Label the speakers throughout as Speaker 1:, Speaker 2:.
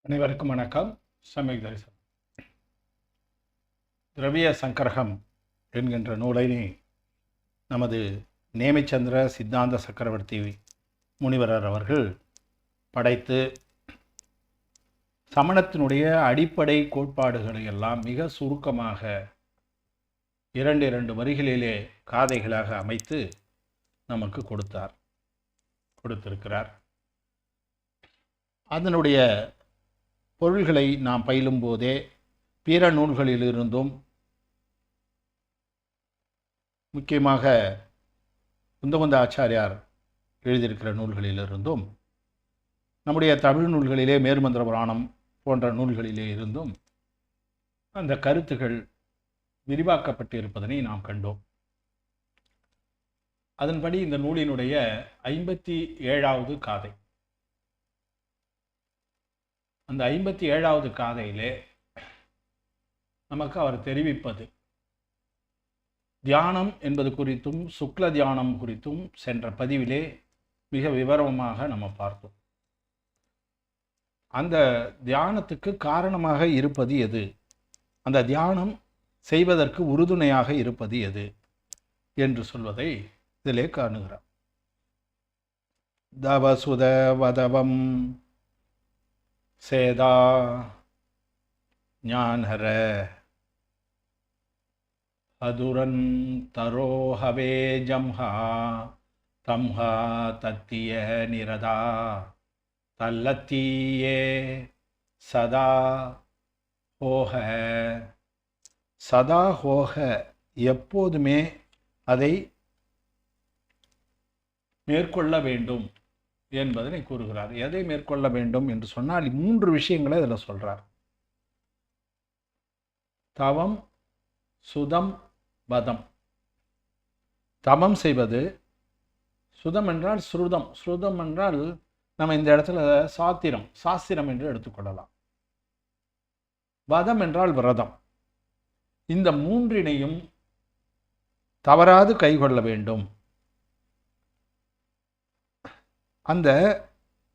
Speaker 1: அனைவருக்கும் வணக்கம். சமயக் தரிசனம் திரவிய சங்கரகம் என்கின்ற நூலை நமது நேமிச்சந்திர சித்தாந்த சக்கரவர்த்தி முனிவரர் அவர்கள் படைத்து சமணத்தினுடைய அடிப்படை கோட்பாடுகளை எல்லாம் மிக சுருக்கமாக இரண்டு வரிகளிலே காதைகளாக அமைத்து நமக்கு கொடுத்திருக்கிறார். அதனுடைய பொருள்களை நாம் பயிலும் போதே பிற நூல்களிலிருந்தும் முக்கியமாக குந்தகுந்த ஆச்சாரியார் எழுதியிருக்கிற நூல்களிலிருந்தும் நம்முடைய தமிழ் நூல்களிலே மேருமந்திர புராணம் போன்ற நூல்களிலே இருந்தும் அந்த கருத்துகள் விரிவாக்கப்பட்டிருப்பதனை நாம் கண்டோம். அதன்படி இந்த நூலினுடைய 57வது காதை, அந்த 57வது காதையிலே நமக்கு அவர் தெரிவிப்பது தியானம் என்பது குறித்தும் சுக்ல தியானம் குறித்தும் சென்ற பதிவிலே மிக விவரமாக நம்ம பார்த்தோம். அந்த தியானத்துக்கு காரணமாக இருப்பது எது, அந்த தியானம் செய்வதற்கு உறுதுணையாக இருப்பது எது என்று சொல்வதை இதிலே காணுகிறார். தவசுத வதவம் சேதா ஞானஹர அதுரன் தரோஹவே ஜம்ஹா தம்ஹா தத்திய நிரதா தல்லத்தியே சதா ஹோஹ. சதா ஹோஹ, எப்போதுமே அதை மேற்கொள்ள வேண்டும் என்பதனை கூறுகிறார். எதை மேற்கொள்ள வேண்டும் என்று சொன்னால் 3 விஷயங்களை இதில் சொல்றார். தவம், சுதம், வதம். தவம் செய்வது, சுதம் என்றால் ஸ்ருதம், ஸ்ருதம் என்றால் நம்ம இந்த இடத்துல சாஸ்திரம் என்று எடுத்துக்கொள்ளலாம். வதம் என்றால் விரதம். இந்த 3னையும் தவறாது கைக்கொள்ள வேண்டும். அந்த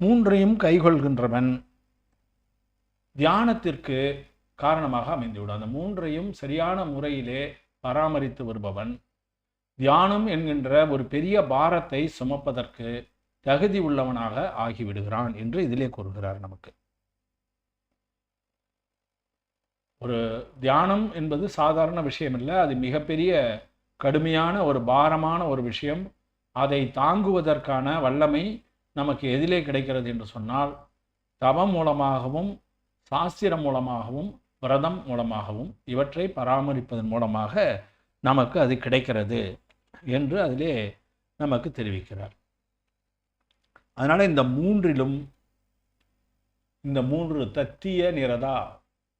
Speaker 1: 3ஐயும் கைகொள்கின்றவன் தியானத்திற்கு காரணமாக அமைந்துவிடும். அந்த 3ஐயும் சரியான முறையிலே பராமரித்து வருபவன் தியானம் என்கின்ற ஒரு பெரிய பாரத்தை சுமப்பதற்கு தகுதி உள்ளவனாக ஆகிவிடுகிறான் என்று இதிலே கூறுகிறார். நமக்கு ஒரு தியானம் என்பது சாதாரண விஷயம் இல்லை, அது மிகப்பெரிய கடுமையான ஒரு பாரமான ஒரு விஷயம். அதை தாங்குவதற்கான வல்லமை நமக்கு எதிலே கிடைக்கிறது என்று சொன்னால் தவம் மூலமாகவும் சாஸ்திரம் மூலமாகவும் விரதம் மூலமாகவும் இவற்றை பராமரிப்பதன் மூலமாக நமக்கு அது கிடைக்கிறது என்று அதிலே நமக்கு தெரிவிக்கிறார். அதனால் இந்த 3லும், இந்த 3 தத்திய நிரதா,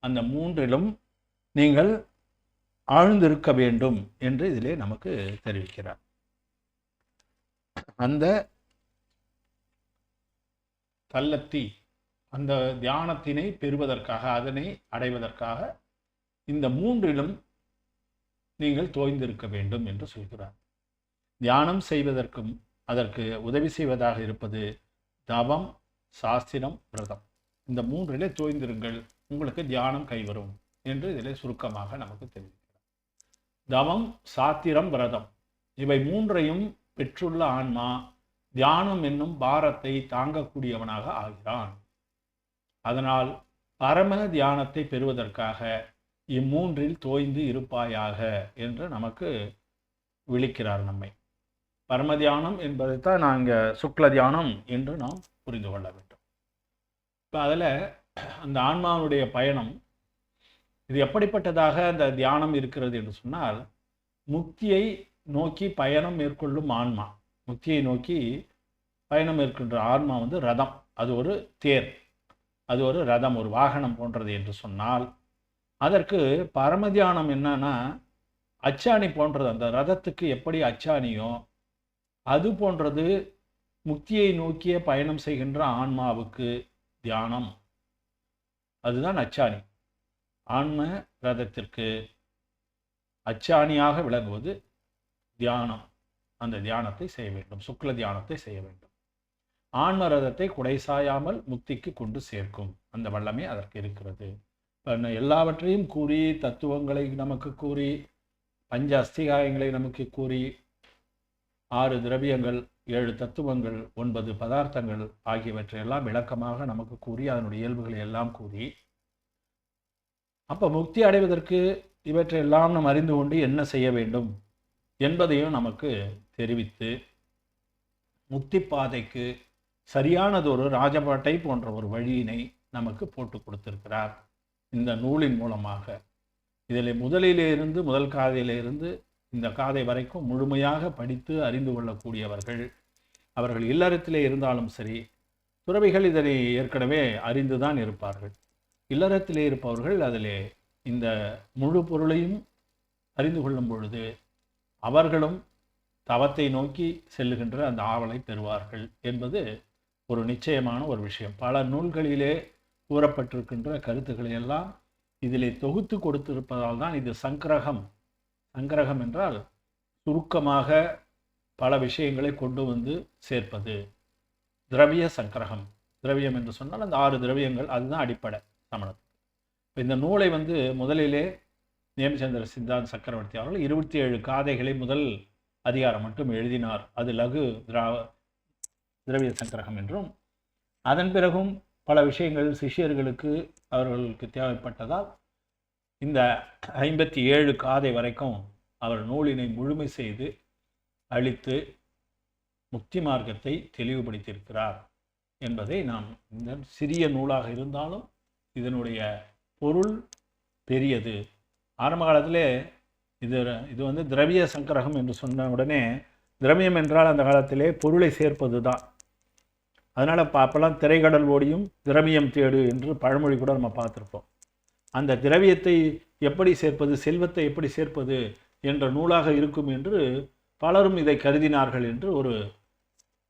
Speaker 1: அந்த 3லும் நீங்கள் ஆழ்ந்திருக்க வேண்டும் என்று இதிலே நமக்கு தெரிவிக்கிறார். அந்த தல்லத்தி, அந்த தியானத்தினை பெறுவதற்காக, அதனை அடைவதற்காக இந்த 3லும் நீங்கள் தோய்ந்திருக்க வேண்டும் என்று சொல்கிறார். தியானம் செய்வதற்கும் அதற்கு உதவி செய்வதாக இருப்பது தவம், சாஸ்திரம், விரதம். இந்த 3லே தோய்ந்திருங்கள், உங்களுக்கு தியானம் கைவரும் என்று இதிலே சுருக்கமாக நமக்கு தெரிவிக்கிறார். தவம், சாஸ்திரம், விரதம் இவை 3ஐயும் பெற்றுள்ள ஆன்மா தியானம் என்னும் பாரத்தை தாங்கக்கூடியவனாக ஆகிறான். அதனால் பரம தியானத்தை பெறுவதற்காக இம்மூன்றில் தோய்ந்து இருப்பாயாக என்று நமக்கு விழிக்கிறார் நம்மை. பரம தியானம் என்பதைத்தான் நாங்கள் சுக்ல தியானம் என்று நாம் புரிந்து கொள்ள வேண்டும். இப்போ அதில் அந்த ஆன்மாவுடைய பயணம் இது எப்படிப்பட்டதாக அந்த தியானம் இருக்கிறது என்று சொன்னால், முக்தியை நோக்கி பயணம் மேற்கொள்ளும் ஆன்மா, முக்தியை நோக்கி பயணம் மேற்கொள்கின்ற ஆன்மா ரதம். அது ஒரு தேர், அது ஒரு ரதம், ஒரு வாகனம் போன்றது என்று சொன்னால், அதற்கு பரமதியானம் என்னன்னா அச்சாணி போன்றது. அந்த ரதத்துக்கு எப்படி அச்சாணியோ அது போன்றது முக்தியை நோக்கிய பயணம் செய்கின்ற ஆன்மாவுக்கு தியானம், அதுதான் அச்சாணி. ஆன்ம ரதத்திற்கு அச்சாணியாக விளங்குவது தியானம். அந்த தியானத்தை செய்ய வேண்டும், சுக்ல தியானத்தை செய்ய வேண்டும். ஆன்மரதத்தை குடைசாயாமல் முக்திக்கு கொண்டு சேர்க்கும் அந்த வல்லமை அதற்கு இருக்கிறது. எல்லாவற்றையும் கூறி, தத்துவங்களை நமக்கு கூறி, பஞ்ச அஸ்திகாயங்களை நமக்கு கூறி, 6 திரவியங்கள், 7 தத்துவங்கள், 9 பதார்த்தங்கள் ஆகியவற்றையெல்லாம் விளக்கமாக நமக்கு கூறி, அதனுடைய இயல்புகளை எல்லாம் கூறி, அப்போ முக்தி அடைவதற்கு இவற்றையெல்லாம் நாம் அறிந்து கொண்டு என்ன செய்ய வேண்டும் என்பதையும் நமக்கு தெரிவித்து, முக்தி பாதைக்கு சரியானதொரு ராஜபாட்டை போன்ற ஒரு வழியினை நமக்கு போட்டு கொடுத்திருக்கிறார் இந்த நூலின் மூலமாக. இதில் முதலிலிருந்து, முதல் காதையிலிருந்து இந்த காதை வரைக்கும் முழுமையாக படித்து அறிந்து கொள்ளக்கூடியவர்கள், அவர்கள் இல்லறத்திலே இருந்தாலும் சரி, துறவிகள் இதனை ஏற்கனவே அறிந்துதான் இருப்பார்கள். இல்லறத்திலே இருப்பவர்கள் அதிலே இந்த முழு பொருளையும் அறிந்து கொள்ளும் பொழுது அவர்களும் தவத்தை நோக்கி செல்லுகின்ற அந்த ஆவலை பெறுவார்கள் என்பது ஒரு நிச்சயமான ஒரு விஷயம். பல நூல்களிலே கூறப்பட்டிருக்கின்ற கருத்துக்களை எல்லாம் இதிலே தொகுத்து கொடுத்திருப்பதால் தான் இது சங்கிரகம். சங்கிரகம் என்றால் சுருக்கமாக பல விஷயங்களை கொண்டு வந்து சேர்ப்பது. திரவிய சங்கிரகம். திரவியம் என்று சொன்னால் அந்த 6 திரவியங்கள், அதுதான் அடிப்படை சமணத்துக்கு. இந்த நூலை முதலிலே நேமிச்சந்திர சித்தாந்த சக்கரவர்த்தி அவர்கள் 27 காதைகளை முதல் அதிகாரம் மட்டும் எழுதினார். அது லகு திரவிய சங்கிரகம் என்றும், அதன் பிறகும் பல விஷயங்கள் சிஷ்யர்களுக்கு அவர்களுக்கு தேவைப்பட்டதால் இந்த 57 காதை வரைக்கும் அவர் நூலினை முழுமை செய்து அளித்து முக்தி மார்க்கத்தை தெளிவுபடுத்தியிருக்கிறார் என்பதை நாம், இந்த சிறிய நூலாக இருந்தாலும் இதனுடைய பொருள் பெரியது. ஆரம்ப காலத்திலே இது திரவிய சங்கிரகம் என்று சொன்ன உடனே, திரவியம் என்றால் அந்த காலத்திலே பொருளை சேர்ப்பது தான். அதனால் அப்போல்லாம் திரைக்கடல் ஓடியும் திரவியம் தேடு என்று பழமொழி கூட நம்ம பார்த்துருப்போம். அந்த திரவியத்தை எப்படி சேர்ப்பது, செல்வத்தை எப்படி சேர்ப்பது என்ற நூலாக இருக்கும் என்று பலரும் இதை கருதினார்கள் என்று ஒரு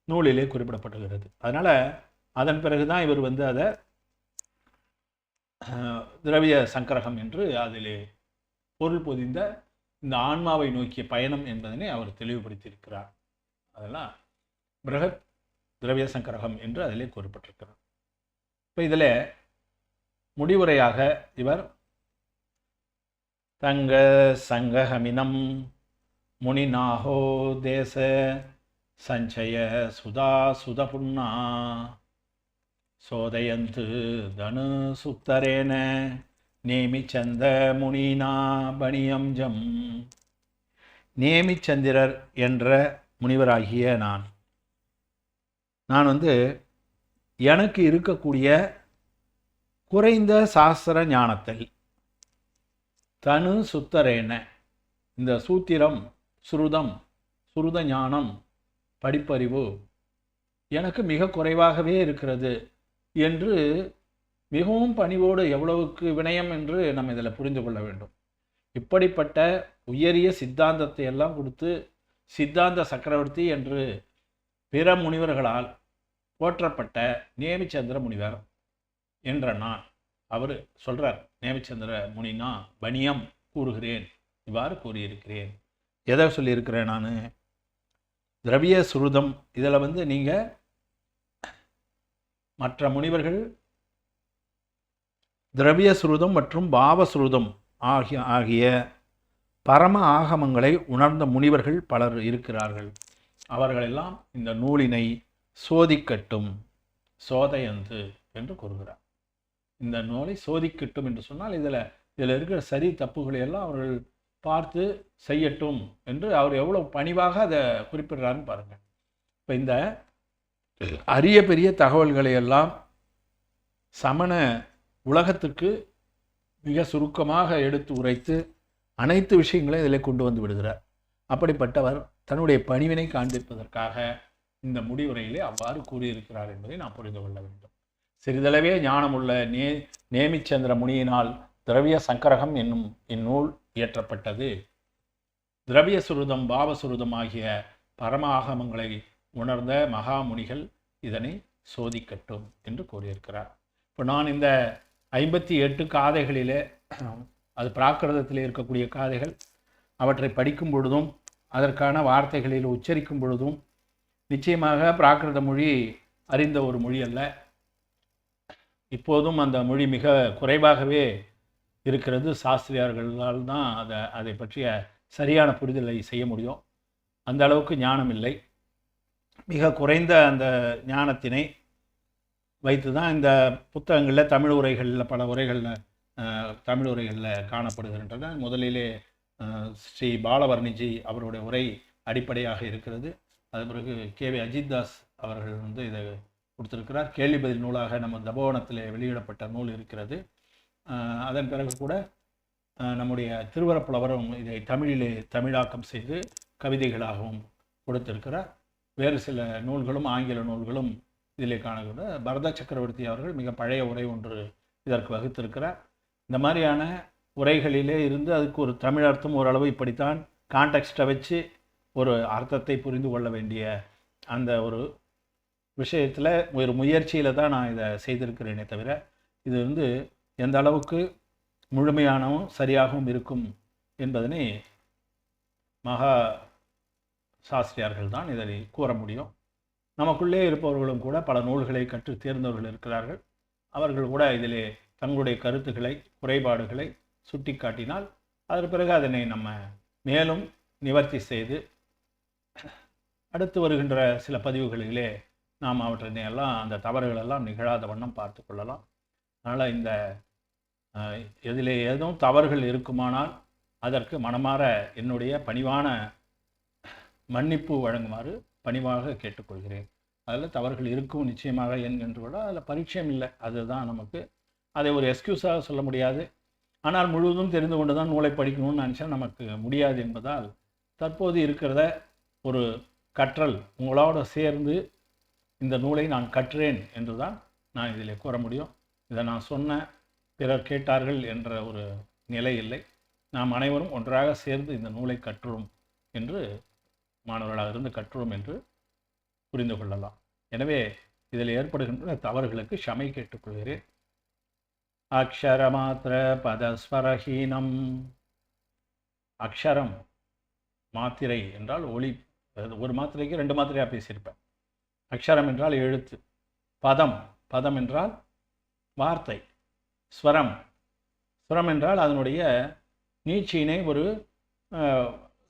Speaker 1: நூலிலே குறிப்பிடப்பட்டுகிறது. அதனால் அதன் பிறகு தான் இவர் அதை திரவிய சங்கிரகம் என்று அதிலே பொருள் பொதிந்த இந்த ஆன்மாவை நோக்கிய பயணம் என்பதனை அவர் தெளிவுபடுத்தியிருக்கிறார். அதெல்லாம் பிரகத் திரவிய சங்கிரகம் என்று அதிலே கூறப்பட்டிருக்கிறார். இப்போ இதில் முடிவுரையாக இவர் தங்க சங்கஹமினம் முனிநாஹோ தேச சஞ்சய சுதா சுதபுண்ணா சோதயந்து தனு சுத்தரேன நேமிச்சந்த முனினா பணியம்ஜம். நேமிச்சந்திரர் என்ற முனிவராகிய நான் எனக்கு இருக்கக்கூடிய குறைந்த சாஸ்திர ஞானத்தை தனு சுத்தரேன, இந்த சூத்திரம், சுருத ஞானம், படிப்பறிவு எனக்கு மிக குறைவாகவே இருக்கிறது என்று மிகவும் பணிவோடு, எவ்வளவுக்கு வினயம் என்று நம்ம இதில் புரிந்து கொள்ள வேண்டும். இப்படிப்பட்ட உயரிய சித்தாந்தத்தை எல்லாம் கொடுத்து சித்தாந்த சக்கரவர்த்தி என்று பிற முனிவர்களால் போற்றப்பட்ட நேமிச்சந்திர முனிவர் என்ற நான், அவர் சொல்கிறார், நேமிச்சந்திர முனினா பணியம் கூறுகிறேன், இவ்வாறு கூறியிருக்கிறேன். எதை சொல்லியிருக்கிறேன் நான்? திரவிய சுருதம். இதில் நீங்கள் மற்ற முனிவர்கள் திரவிய சுருதம் மற்றும் பாவசுருதம் ஆகிய பரம ஆகமங்களை உணர்ந்த முனிவர்கள் பலர் இருக்கிறார்கள். அவர்களெல்லாம் இந்த நூலினை சோதிக்கட்டும், சோதையந்து என்று கூறுகிறார். இந்த நூலை சோதிக்கட்டும் என்று சொன்னால் இதில் இருக்கிற சரி தப்புகளை எல்லாம் அவர்கள் பார்த்து செய்யட்டும் என்று அவர் எவ்வளோ பணிவாக அதை குறிப்பிடுறாருன்னு பாருங்கள். இப்போ இந்த அரிய பெரிய தகவல்களை எல்லாம் சமண உலகத்துக்கு மிக சுருக்கமாக எடுத்து உரைத்து அனைத்து விஷயங்களையும் இதில் கொண்டு வந்து விடுகிறார். அப்படிப்பட்டவர் தன்னுடைய பணிவினை காண்பிப்பதற்காக இந்த முடிவுரையிலே அவ்வாறு கூறியிருக்கிறார் என்பதை நாம் புரிந்து கொள்ள வேண்டும். சிறிதளவே ஞானமுள்ள நேமிச்சந்திர முனியினால் திரவிய சங்கரகம் என்னும் இந்நூல் இயற்றப்பட்டது. திரவிய சுருதம், பாவசுருதம் ஆகிய பரம ஆகமங்களை உணர்ந்த மகாமுனிகள் இதனை சோதிக்கட்டும் என்று கூறியிருக்கிறார். இப்போ நான் இந்த 58 காதைகளிலே, அது பிராகிருதத்தில் இருக்கக்கூடிய காதைகள், அவற்றை படிக்கும் பொழுதும் அதற்கான வார்த்தைகளில் உச்சரிக்கும் பொழுதும் நிச்சயமாக பிராகிருத மொழி அறிந்த ஒரு மொழி அல்ல. இப்போதும் அந்த மொழி மிக குறைவாகவே இருக்கிறது. சாஸ்திரியார்களால் தான் அதை பற்றிய சரியான புரிதலை செய்ய முடியும். அந்த அளவுக்கு ஞானம் இல்லை. மிக குறைந்த அந்த ஞானத்தினை வைத்து தான் இந்த புத்தகங்களில் தமிழ் உரைகளில் பல உரைகளில் தமிழ் உரைகளில் காணப்படுகின்றன. முதலிலே ஸ்ரீ பாலவர்ணிஜி அவருடைய உரை அடிப்படையாக இருக்கிறது. அது பிறகு KV அஜித்தாஸ் அவர்கள் இதை கொடுத்திருக்கிறார். கேள்வி பதில் நூலாக நம்ம தபோவனத்தில் வெளியிடப்பட்ட நூல் இருக்கிறது. அதன் பிறகு கூட நம்முடைய திருவரப்புலவரும் இதை தமிழிலே தமிழாக்கம் செய்து கவிதைகளாகவும் கொடுத்திருக்கிறார். வேறு சில நூல்களும் ஆங்கில நூல்களும் இதிலே காணுகிற பரத சக்கரவர்த்தி அவர்கள் மிக பழைய உரை ஒன்று இதற்கு வகுத்திருக்கிறார். இந்த மாதிரியான உரைகளிலே இருந்து அதுக்கு ஒரு தமிழ் அர்த்தம் ஓரளவு இப்படித்தான் கான்டெக்ஸ்ட்டை வச்சு ஒரு அர்த்தத்தை புரிந்து கொள்ள வேண்டிய அந்த ஒரு விஷயத்தில் ஒரு முயற்சியில் தான் நான் இதை செய்திருக்கிறேனே தவிர இது எந்த அளவுக்கு முழுமையானவும் சரியாகவும் இருக்கும் என்பதனை மகா சாஸ்திரியார்கள் தான் இதை கூற முடியும். நமக்குள்ளே இருப்பவர்களும் கூட பல நூல்களை கற்று தேர்ந்தவர்கள் இருக்கிறார்கள். அவர்கள் கூட இதிலே தங்களுடைய கருத்துக்களை குறைபாடுகளை சுட்டி காட்டினால் அதற்கு பிறகு அதனை நம்ம மேலும் நிவர்த்தி செய்து அடுத்து வருகின்ற சில பதிவுகளிலே நாம் அவற்றினை எல்லாம் அந்த தவறுகளெல்லாம் நிகழாத வண்ணம் பார்த்து கொள்ளலாம். அதனால் இந்த இதிலே ஏதும் தவறுகள் இருக்குமானால் அதற்கு மனமாற என்னுடைய பணிவான மன்னிப்பு வழங்குமாறு பணிவாக கேட்டுக்கொள்கிறேன். அதில் தவறுகள் இருக்கும் நிச்சயமாக என்று கூட அதில் பரிச்சயம் இல்லை. அதுதான் நமக்கு அதை ஒரு எக்ஸ்கியூஸாக சொல்ல முடியாது. ஆனால் முழுவதும் தெரிந்து கொண்டு தான் நூலை படிக்கணும்னு நினச்சா நமக்கு முடியாது என்பதால் தற்போது இருக்கிறத ஒரு கற்றல் உங்களோடு சேர்ந்து இந்த நூலை நான் கற்றேன் என்று தான் நான் இதில் கூற முடியும். இதை நான் சொன்ன பிறர் கேட்டார்கள் என்ற ஒரு நிலை இல்லை. நாம் அனைவரும் ஒன்றாக சேர்ந்து இந்த நூலை கற்றோம் என்று மாணவர்களாக இருந்து கற்றோம் என்று புரிந்து கொள்ளலாம். எனவே இதில் ஏற்படுகின்ற தவறுகளுக்கு க்ஷமை கேட்டுக்கொள்கிறேன். அக்ஷரமாத்திர பதஸ்வரஹீனம். அக்ஷரம் மாத்திரை என்றால் ஒளி. ஒரு மாத்திரைக்கு 2 மாத்திரையாக பேசியிருப்பேன். அக்ஷரம் என்றால் எழுத்து. பதம் என்றால் வார்த்தை. ஸ்வரம் என்றால் அதனுடைய நீட்சியினை ஒரு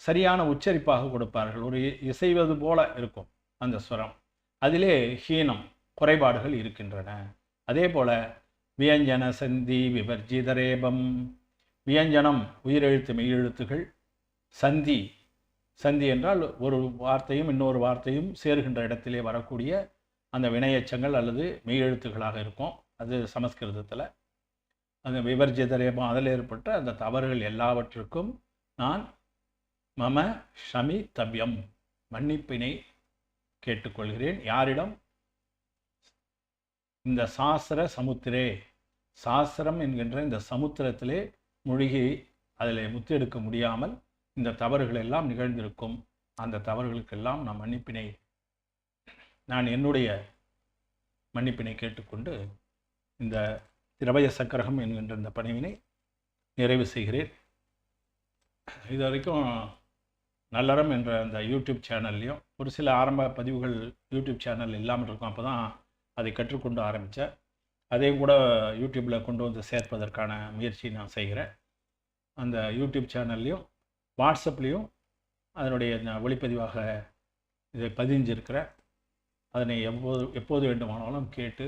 Speaker 1: சரியான உச்சரிப்பாக கொடுப்பார்கள். ஒரு இசைவது போல இருக்கும் அந்த ஸ்வரம். அதிலே ஹீனம் குறைபாடுகள் இருக்கின்றன. அதே போல வியஞ்சன சந்தி விவர்ஜிதரேபம். வியஞ்சனம் உயிரெழுத்து மெய்யெழுத்துகள். சந்தி என்றால் ஒரு வார்த்தையும் இன்னொரு வார்த்தையும் சேர்கின்ற இடத்திலே வரக்கூடிய அந்த வினையச்சங்கள் அல்லது மெய்யெழுத்துக்களாக இருக்கும். அது சமஸ்கிருதத்தில் அந்த விவர்ஜிதரேபம் அதில் ஏற்பட்ட அந்த தவறுகள் எல்லாவற்றுக்கும் நான் மம ஷமி தவ்யம் மன்னிப்பினை கேட்டுக்கொள்கிறேன். யாரிடம்? இந்த சாஸ்திர சமுத்திரே, சாஸ்திரம் என்கின்ற இந்த சமுத்திரத்திலே மூழ்கி அதில் முத்தெடுக்க முடியாமல் இந்த தவறுகள் எல்லாம் நிகழ்ந்திருக்கும். அந்த தவறுகளுக்கெல்லாம் நான் என்னுடைய மன்னிப்பினை கேட்டுக்கொண்டு இந்த திரவய சக்கரகம் என்கின்ற இந்த பணிவினை நிறைவு செய்கிறேன். இது வரைக்கும் நல்லறம் என்ற அந்த யூடியூப் சேனல்லையும் ஒரு சில ஆரம்ப பதிவுகள் யூடியூப் சேனல் இல்லாமல் இருக்கும். அப்போ தான் அதை கற்றுக்கொண்டு ஆரம்பித்தேன். அதையும் கூட யூடியூப்பில் கொண்டு வந்து சேர்ப்பதற்கான முயற்சி நான் செய்கிறேன். அந்த யூடியூப் சேனல்லையும் வாட்ஸ்அப்லேயும் அதனுடைய ஒளிப்பதிவாக இதை பதிஞ்சிருக்கிறேன். அதனை எப்போது வேண்டுமானாலும் கேட்டு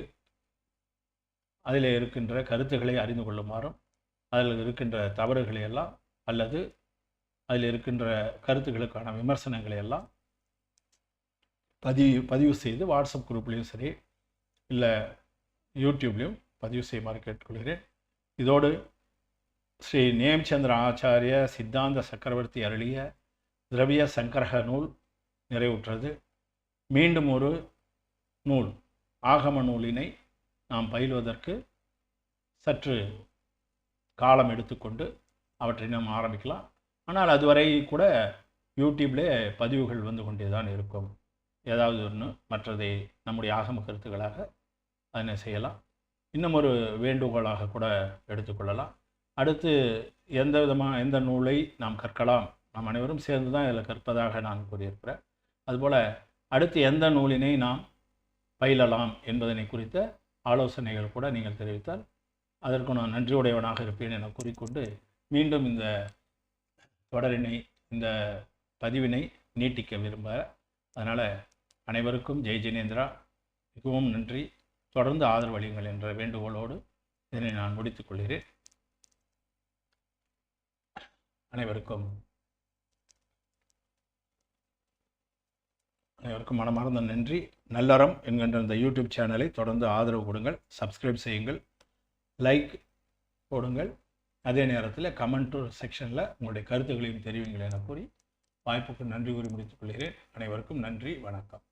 Speaker 1: அதில் இருக்கின்ற கருத்துக்களை அறிந்து கொள்ளுமாறும் அதில் இருக்கின்ற தவறுகளை எல்லாம் அல்லது அதில் இருக்கின்ற கருத்துக்களுக்கான விமர்சனங்களை எல்லாம் பதிவு செய்து வாட்ஸ்அப் குரூப்லேயும் சரி இல்லை யூடியூப்லேயும் பதிவு செய்யுமாறு கேட்டுக்கொள்கிறேன். இதோடு ஸ்ரீ நேம்சந்திர ஆச்சாரிய சித்தாந்த சக்கரவர்த்தி அருளிய திரவிய சங்கரக நூல் நிறைவுற்றது. மீண்டும் ஒரு நூல் ஆகம நூலினை நாம் பயில்வதற்கு சற்று காலம் எடுத்துக்கொண்டு அவற்றை நாம் ஆரம்பிக்கலாம். ஆனால் அதுவரை கூட யூடியூப்லே பதிவுகள் வந்து கொண்டே தான் இருக்கும். ஏதாவது ஒன்று மற்றதை நம்முடைய ஆகம கருத்துக்களாக அதனை செய்யலாம். இன்னும் ஒரு வேண்டுகோளாக கூட எடுத்துக்கொள்ளலாம். அடுத்து எந்த நூலை நாம் கற்கலாம், நாம் அனைவரும் சேர்ந்து தான் இதில் கற்பதாக நான் கூறியிருக்கிறேன். அதுபோல் அடுத்து எந்த நூலினை நாம் பயிலலாம் என்பதனை குறித்த ஆலோசனைகள் கூட நீங்கள் தெரிவித்தால் அதற்கு நான் நன்றியுடையவனாக இருப்பேன் என கூறிக்கொண்டு மீண்டும் இந்த தொடரினை இந்த பதிவினை நீட்டிக்க விரும்ப, அதனால் அனைவருக்கும் ஜெய் ஜினேந்திரா, மிகவும் நன்றி, தொடர்ந்து ஆதரவு அளியுங்கள் என்ற வேண்டுகோளோடு இதனை நான் முடித்துக் கொள்கிறேன். அனைவருக்கும் மனமார்ந்த நன்றி. நல்லறம் என்கின்ற இந்த யூடியூப் சேனலை தொடர்ந்து ஆதரவு கொடுங்கள், சப்ஸ்கிரைப் செய்யுங்கள், லைக் போடுங்கள். அதே நேரத்தில் கமெண்ட் செக்ஷனில் உங்களுடைய கருத்துக்களையும் தெரிவிங்கள் என கூறி வாய்ப்புக்கு நன்றி கூறி முடித்துக் கொள்கிறேன். அனைவருக்கும் நன்றி, வணக்கம்.